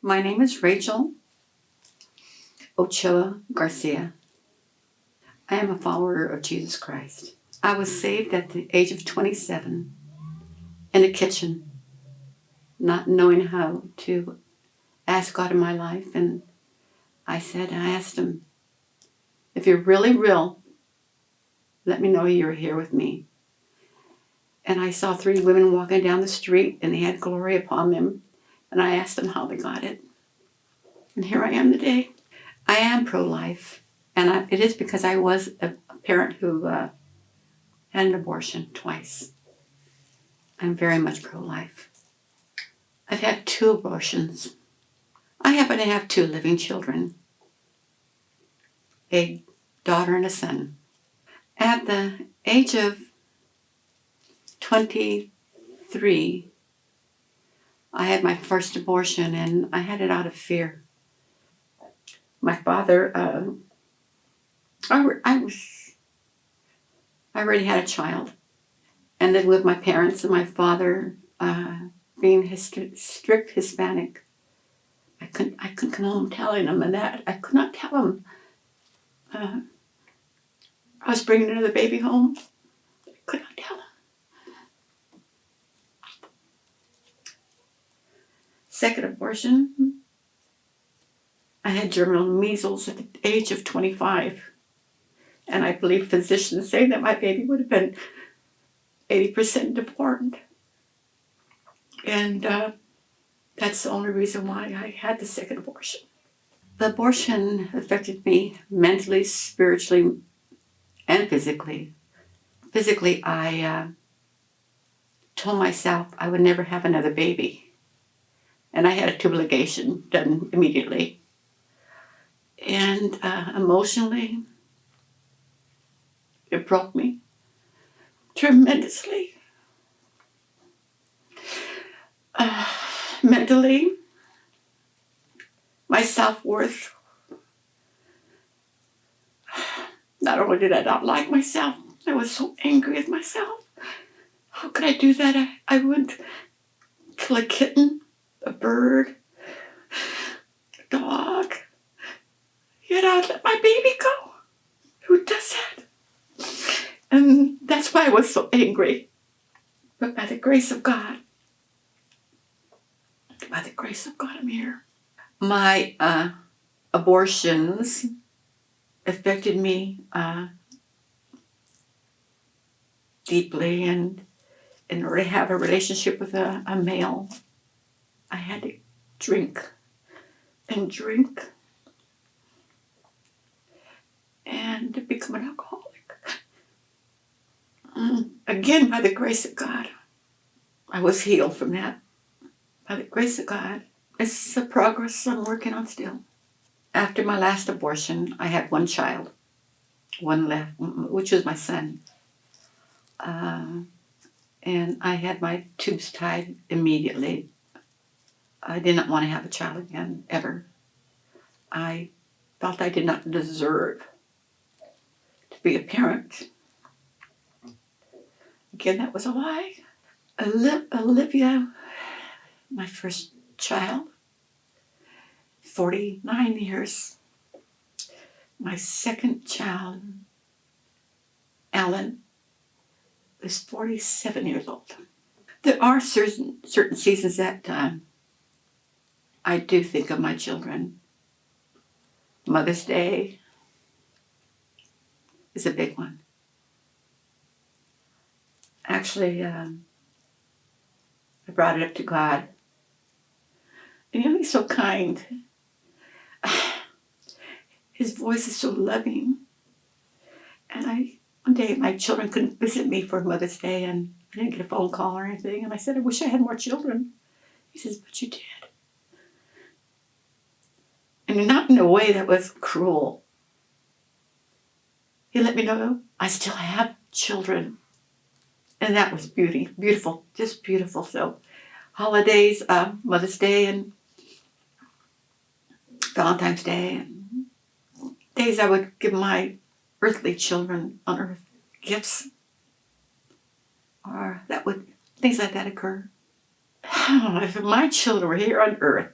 My name is Rachel Ochoa Garcia. I am a follower of Jesus Christ. I was saved at the age of 27 in a kitchen, not knowing how to ask God in my life. And I asked him, if you're really real, let me know you're here with me. And I saw 3 women walking down the street and they had glory upon them. And I asked them how they got it. And here I am today. I am pro-life. And it is because I was a parent who had an abortion twice. I'm very much pro-life. I've had 2 abortions. I happen to have 2 living children, a daughter and a son. At the age of 23, I had my first abortion, and I had it out of fear. My father, I already had a child and lived with my parents, and my father, being strict Hispanic, I couldn't come home telling him, and that I could not tell him I was bringing another baby home. I could not tell him. Second abortion, I had germinal measles at the age of 25, and I believe physicians say that my baby would have been 80% deformed, and that's the only reason why I had the second abortion. The abortion affected me mentally, spiritually, and physically. Physically, I told myself I would never have another baby, and I had a tubal ligation done immediately. And emotionally, it broke me tremendously. Mentally, my self-worth, not only did I not like myself, I was so angry with myself. How could I do that? I would kill a kitten, a bird, a dog. Yet I'd let my baby go. Who does that? And that's why I was so angry. But by the grace of God, I'm here. My abortions affected me deeply, and in order to have a relationship with a male, I had to drink and drink and become an alcoholic. Again, by the grace of God, I was healed from that. By the grace of God, it's a progress I'm working on still. After my last abortion, I had 1 child, 1 left, which was my son. And I had my tubes tied immediately. I did not want to have a child again, ever. I felt I did not deserve to be a parent. Again, that was a lie. Olivia, my first child, 49 years. My second child, Alan, is 47 years old. There are certain seasons that I do think of my children. Mother's Day is a big one. Actually, I brought it up to God. And he's so kind. His voice is so loving. And one day my children couldn't visit me for Mother's Day, and I didn't get a phone call or anything. And I said, I wish I had more children. He says, but you did. And not in a way that was cruel. He let me know I still have children. And that was beautiful, just beautiful. So holidays, Mother's Day and Valentine's Day, and days I would give my earthly children on earth gifts, or things like that occur. If my children were here on earth,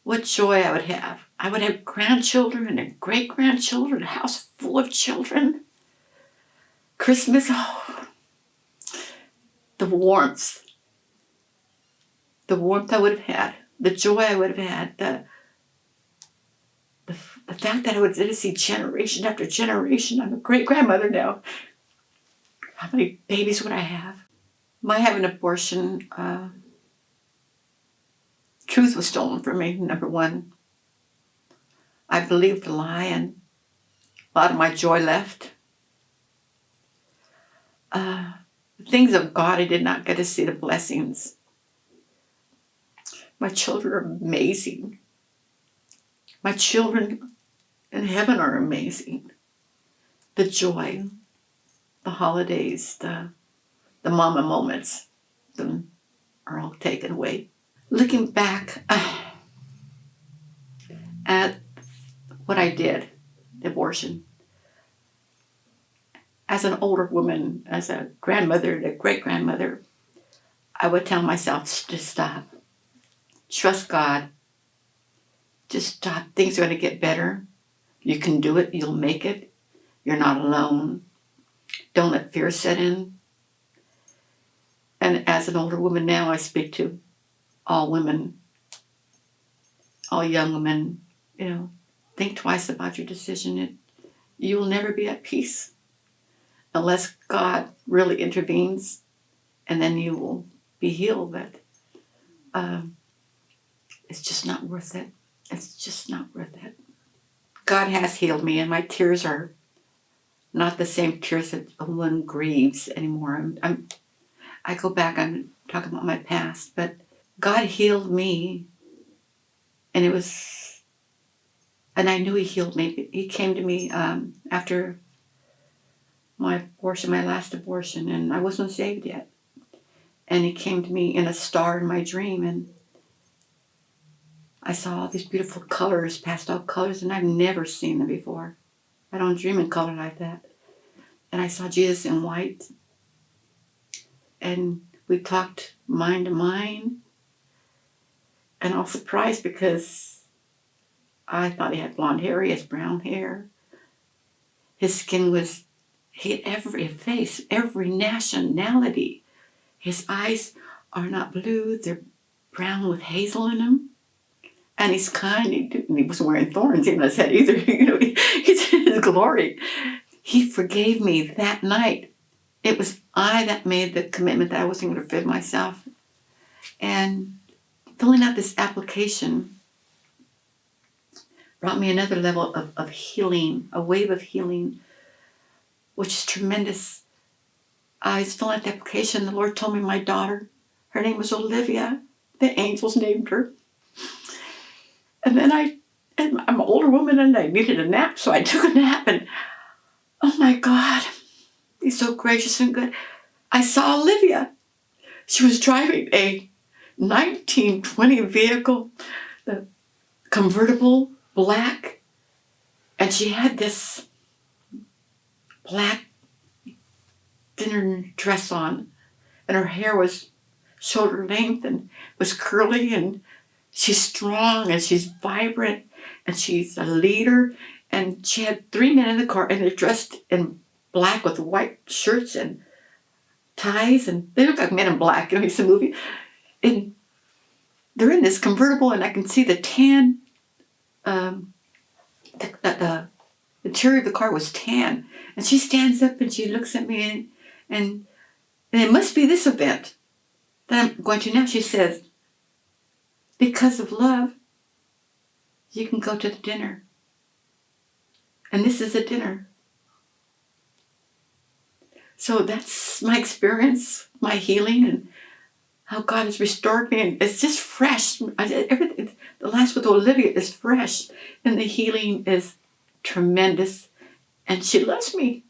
what joy I would have. I would have grandchildren and great-grandchildren, a house full of children. Christmas, oh, the warmth. The warmth I would have had. The joy I would have had. The fact that I would see generation after generation. I'm a great-grandmother now. How many babies would I have? My having an abortion, truth was stolen from me, number one. I believed a lie and a lot of my joy left. The things of God, I did not get to see the blessings. My children are amazing. My children in heaven are amazing. The joy, the holidays, the mama moments, them are all taken away. Looking back at what I did, abortion, as an older woman, as a grandmother, a great-grandmother, I would tell myself to stop. Trust God. Just stop. Things are going to get better. You can do it. You'll make it. You're not alone. Don't let fear set in. And as an older woman now, I speak to all women, all young women, think twice about your decision. You will never be at peace unless God really intervenes, and then you will be healed. But it's just not worth it. It's just not worth it. God has healed me, and my tears are not the same tears that a woman grieves anymore. I go back, I'm talking about my past, but God healed me, and I knew He healed me. He came to me after my abortion, my last abortion, and I wasn't saved yet. And He came to me in a star in my dream, and I saw all these beautiful colors, pastel colors, and I've never seen them before. I don't dream in color like that. And I saw Jesus in white, and we talked mind to mind. And I was surprised because I thought he had blonde hair. He has brown hair. His skin he had every face, every nationality. His eyes are not blue. They're brown with hazel in them. And he's kind. He wasn't wearing thorns in his head either. He's in his glory. He forgave me that night. It was I that made the commitment that I wasn't going to forgive myself. And filling out this application brought me another level of healing, a wave of healing, which is tremendous. I was filling out the application. The Lord told me my daughter, her name was Olivia. The angels named her. And then I'm an older woman and I needed a nap, so I took a nap, and oh my God, He's so gracious and good. I saw Olivia. She was driving a 1920 vehicle, the convertible, black, and she had this black dinner dress on, and her hair was shoulder length and was curly, and she's strong and she's vibrant and she's a leader. And she had 3 men in the car, and they're dressed in black with white shirts and ties, and they look like Men in Black. It's a movie. And they're in this convertible, and I can see the tan. The interior of the car was tan, and she stands up and she looks at me, and it must be this event that I'm going to now. She says, because of love, you can go to the dinner. And this is a dinner. So that's my experience, my healing, and how God has restored me. And it's just fresh. Everything, the last with Olivia is fresh, and the healing is tremendous. And she loves me.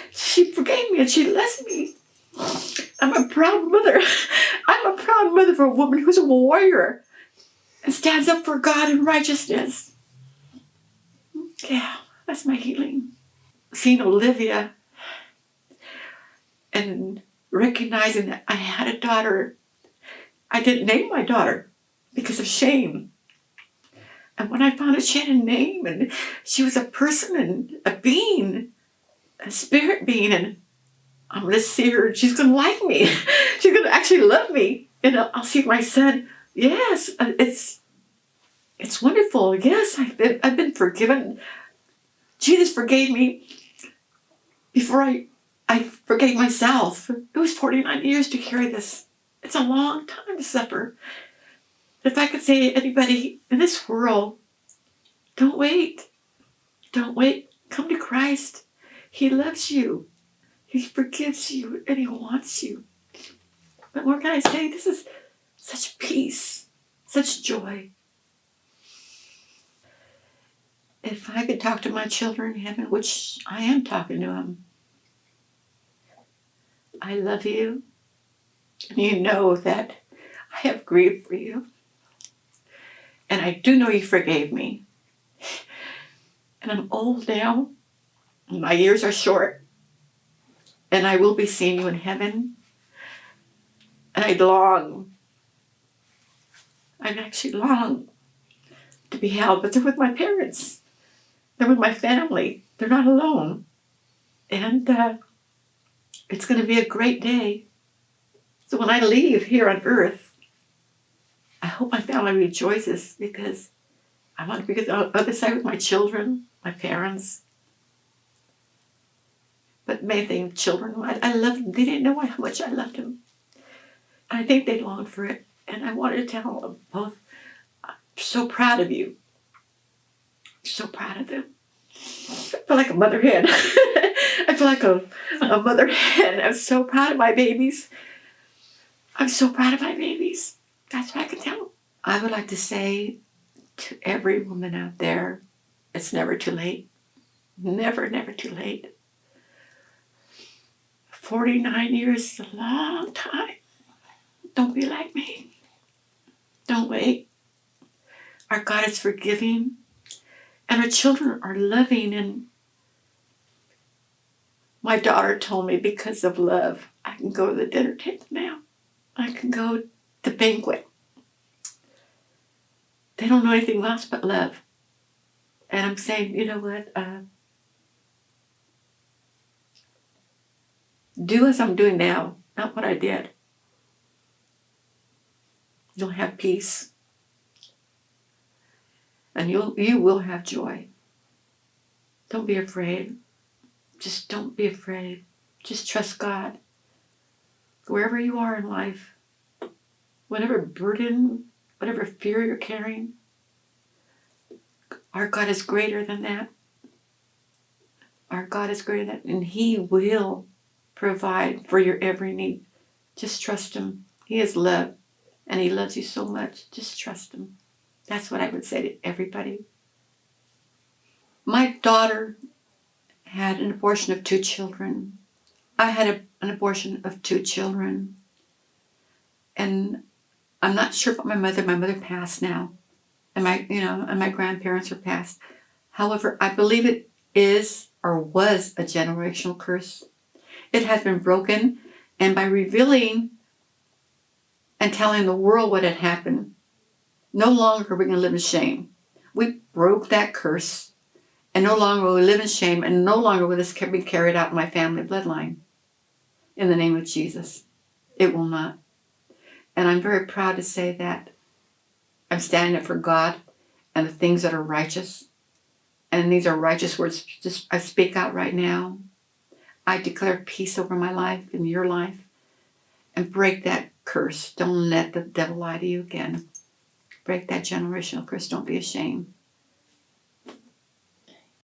She forgave me, and she loves me. I'm a proud mother. I'm a proud mother for a woman who's a warrior and stands up for God and righteousness. Yeah, that's my healing. Seeing Olivia and recognizing that I had a daughter. I didn't name my daughter because of shame. And when I found out she had a name and she was a person and a being, a spirit being, and I'm going to see her and she's going to like me. She's going to actually love me. And I'll see my son. Yes, it's wonderful. Yes, I've been forgiven. Jesus forgave me before I forgave myself. It was 49 years to carry this. It's a long time to suffer. If I could say to anybody in this world, don't wait. Don't wait. Come to Christ. He loves you. He forgives you and he wants you. But what can I say? This is such peace, such joy. If I could talk to my children in heaven, which I am talking to them, I love you. And you know that I have grief for you. And I do know you forgave me. And I'm old now. My years are short. And I will be seeing you in heaven. And I actually long to be held, but they're with my parents. They're with my family. They're not alone. And it's going to be a great day. So when I leave here on earth, I hope my family rejoices because I want to be on the other side with my children, my parents. But many children, I love them. They didn't know how much I loved them. I think they longed for it. And I wanted to tell them both, I'm so proud of you. So proud of them. I feel like a mother hen. I feel like a mother hen. I'm so proud of my babies. I'm so proud of my babies. That's what I can tell them. I would like to say to every woman out there, it's never too late. Never, never too late. 49 years is a long time. Don't be like me. Don't wait. Our God is forgiving. And our children are loving. And my daughter told me because of love, I can go to the dinner table now. I can go to the banquet. They don't know anything else but love. And I'm saying, you know what? Do as I'm doing now, not what I did. You'll have peace. And you will have joy. Don't be afraid. Just don't be afraid. Just trust God. Wherever you are in life, whatever burden, whatever fear you're carrying, our God is greater than that. Our God is greater than that. And He will provide for your every need. Just trust Him. He is love. And He loves you so much. Just trust Him. That's what I would say to everybody. My daughter had an abortion of 2 children. I had an abortion of 2 children. And I'm not sure about my mother. My mother passed now. And my grandparents are passed. However, I believe it is or was a generational curse. It has been broken. And by revealing and telling the world what had happened, no longer are we going to live in shame. We broke that curse. And no longer will we live in shame. And no longer will this be carried out in my family bloodline. In the name of Jesus. It will not. And I'm very proud to say that I'm standing up for God and the things that are righteous. And these are righteous words I speak out right now. I declare peace over my life and your life. And break that curse. Don't let the devil lie to you again. Break that generational curse. Don't be ashamed.